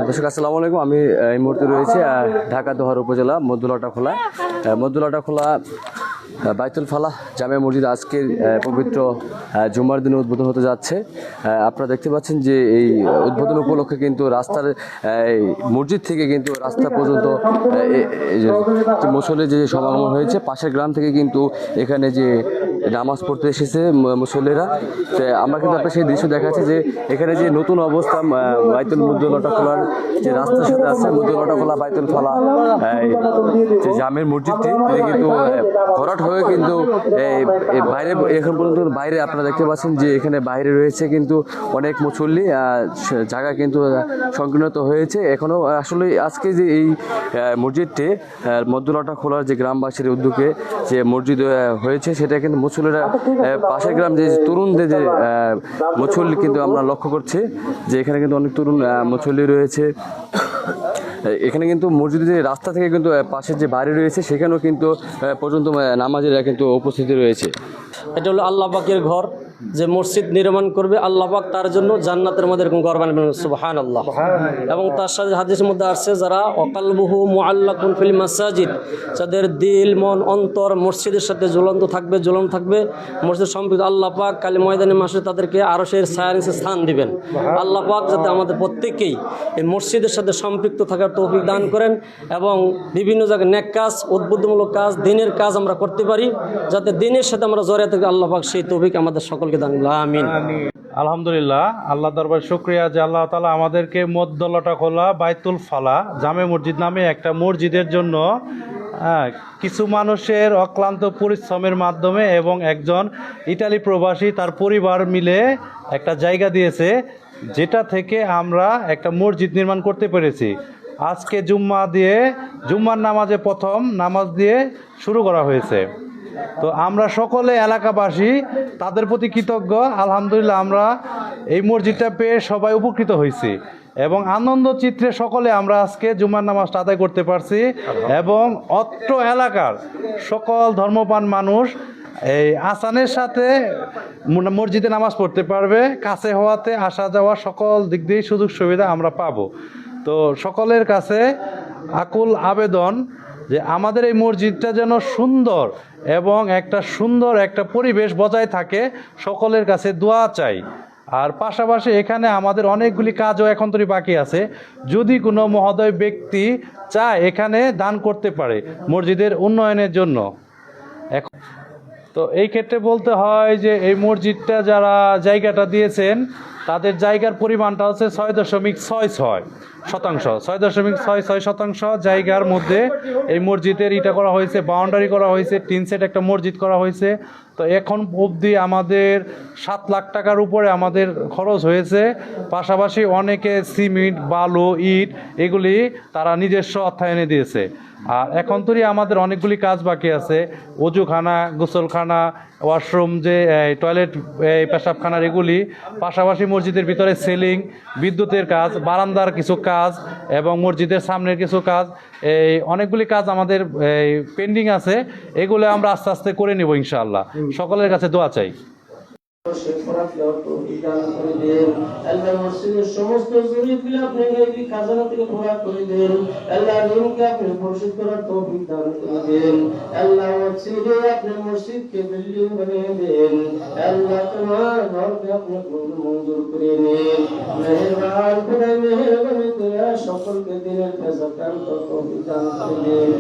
দর্শক আসসালামু আলাইকুম। আমি এই মুহূর্তে রয়েছে ঢাকা দোহার উপজেলা মদ্দুলাটা খোলা বাইতুল ফালাহ জামে মসজিদ আজকের পবিত্র জুমার দিনে উদ্বোধন হতে যাচ্ছে। আপনারা দেখতে পাচ্ছেন যে এই উদ্বোধন উপলক্ষে কিন্তু রাস্তার মসজিদ থেকে কিন্তু রাস্তা পর্যন্ত মুসল্লি যে সমাগম হয়েছে, পাশের গ্রাম থেকে কিন্তু এখানে যে নামাজ পড়তে এসেছে মুসল্লিরা। আমরা কিন্তু আপনার সেই দৃশ্য দেখাচ্ছি যে এখানে যে নতুন অবস্থা বাইতুল মদ্দুলাটা খোলার যে রাস্তার সাথে আছে মদ্দুলাটা খোলা বাইতুল ফালাহ যে জামের মসজিদটি কিন্তু ভরাট হয়ে কিন্তু বাইরে এখন পর্যন্ত বাইরে আপনারা দেখতে পাচ্ছেন যে এখানে বাইরে রয়েছে কিন্তু অনেক মুসল্লি, জায়গা কিন্তু সংকীর্ণত হয়েছে এখনো। আসলে আজকে যে এই মসজিদটি মদ্দুলাটা খোলার যে গ্রামবাসীর উদ্যোগে যে মসজিদ হয়েছে সেটা কিন্তু মুসল্লিরা পাশের গ্রাম যে তরুণদের যে মুসল্লি কিন্তু আমরা লক্ষ্য করছি যে এখানে কিন্তু অনেক তরুণ মুসল্লি রয়েছে। এখানে কিন্তু মসজিদের রাস্তা থেকে কিন্তু পাশের যে বাড়ি রয়েছে সেখানেও কিন্তু পর্যন্ত নামাজিরা কিন্তু উপস্থিতি রয়েছে। এটা হলো আল্লাহ পাকের ঘর, যে মসজিদ নির্মাণ করবে আল্লাহ পাক তার জন্য জান্নাতের মধ্যে এরকম ঘর বানাবেন, সুবহানাল্লাহ। এবং তার সাথে হাদিসের মধ্যে আসছে যারা অকালবুহু মুআল্লাকুন ফিল মাসাজিদ, যাদের দিল মন অন্তর মসজিদের সাথে ঝুলন্ত থাকবে মসজিদ সম্পৃক্ত, আল্লাহ পাক কালী ময়দানে মাসে তাদেরকে আরশের ছায়ার নিচে স্থান দিবেন। আল্লাহ পাক যাতে আমাদের প্রত্যেককেই এই মসজিদের সাথে সম্পৃক্ত থাকার তৌফিক দান করেন এবং বিভিন্ন জায়গায় নেক কাজ, উদ্বুদ্ধমূলক কাজ, দিনের কাজ আমরা করতে পারি, যাতে দিনের সাথে আমরা জড়িয়ে থাকি। আল্লাহ পাক সেই তৌফিক আমাদের সকলকে দান করুন, আমিন। আলহামদুলিল্লাহ, আল্লাহ দরবার শুকরিয়া যে আল্লাহ তাআলা আমাদেরকে মদ্দুলাটা খোলা বাইতুল ফালাহ জামে মসজিদ নামে একটা মসজিদের জন্য কিছু মানুষের অক্লান্ত পরিশ্রমের মাধ্যমে এবং একজন ইতালি প্রবাসী তার পরিবার মিলে একটা জায়গা দিয়েছে, যেটা থেকে আমরা একটা মসজিদ নির্মাণ করতে পেরেছি। আজকে জুম্মার নামাজে প্রথম নামাজ দিয়ে শুরু করা হয়েছে। তো আমরা সকলে এলাকাবাসী তাদের প্রতি কৃতজ্ঞ। আলহামদুলিল্লাহ, আমরা এই মসজিদটা পেয়ে সবাই উপকৃত হয়েছি এবং আনন্দ চিত্রে সকলে আমরা আজকে জুম্মার নামাজটা আদায় করতে পারছি এবং অত্র এলাকার সকল ধর্মপ্রাণ মানুষ এই আসানের সাথে মসজিদে নামাজ পড়তে পারবে। কাছে হওয়াতে আসা যাওয়া সকল দিক দিয়েই সুযোগ সুবিধা আমরা পাবো। তো সকলের কাছে আকুল আবেদন যে আমাদের এই মসজিদটা যেন সুন্দর এবং একটা পরিবেশ বজায় থাকে, সকলের কাছে দোয়া চাই। আর পাশাপাশি এখানে আমাদের অনেকগুলি কাজও এখন তৈরি বাকি আছে। যদি কোনো মহোদয় ব্যক্তি চায় এখানে দান করতে পারে মসজিদের উন্নয়নের জন্য। তো এই ক্ষেত্রে বলতে হয় যে এই মসজিদটা যারা জায়গাটা দিয়েছেন তাদের জায়গার পরিমাণটা হচ্ছে 6.66 জায়গার মধ্যে এই মসজিদের করা হয়েছে, বাউন্ডারি করা হয়েছে, টিন সেট একটা মসজিদ করা হয়েছে। তো এখন অবধি আমাদের 7 লাখ টাকার উপরে আমাদের খরচ হয়েছে। পাশাপাশি অনেকে সিমেন্ট, বালু, ইট এগুলি তারা নিজস্ব অর্থায়নে দিয়েছে। আর এখন তো আমাদের অনেকগুলি কাজ বাকি আছে, অজুখানা, গোসলখানা, ওয়াশরুম, যে টয়লেট, পেশাবখানার এগুলি, পাশাপাশি মসজিদের ভিতরে সিলিং, বিদ্যুতের কাজ, বারান্দার কিছু কাজ এবং মসজিদের সামনের কিছু কাজ, এই অনেকগুলি কাজ আমাদের পেন্ডিং আছে। এগুলো আমরা আস্তে আস্তে করে নেব ইনশাআল্লাহ। সকলের কাছে দোয়া চাই। সমস্ত জরুরিগুলো আপনি গায়বী খাজানা থেকে পুরা করে দেন। আল্লাহ ঋণকে আপনি পরিশোধ করার তৌফিক দান করে দেন। আল্লাহ ওয়াসিলে আপনি মসজিদকে বিল্ডিং বানিয়ে দেন। আল্লাহ তোমার ঘরকে আপনি মঞ্জুর করে নিন। মেহেরবান খোদা, মেহেরবানি করে সকলকে দিনের কাজ করার তৌফিক দান করে দেন।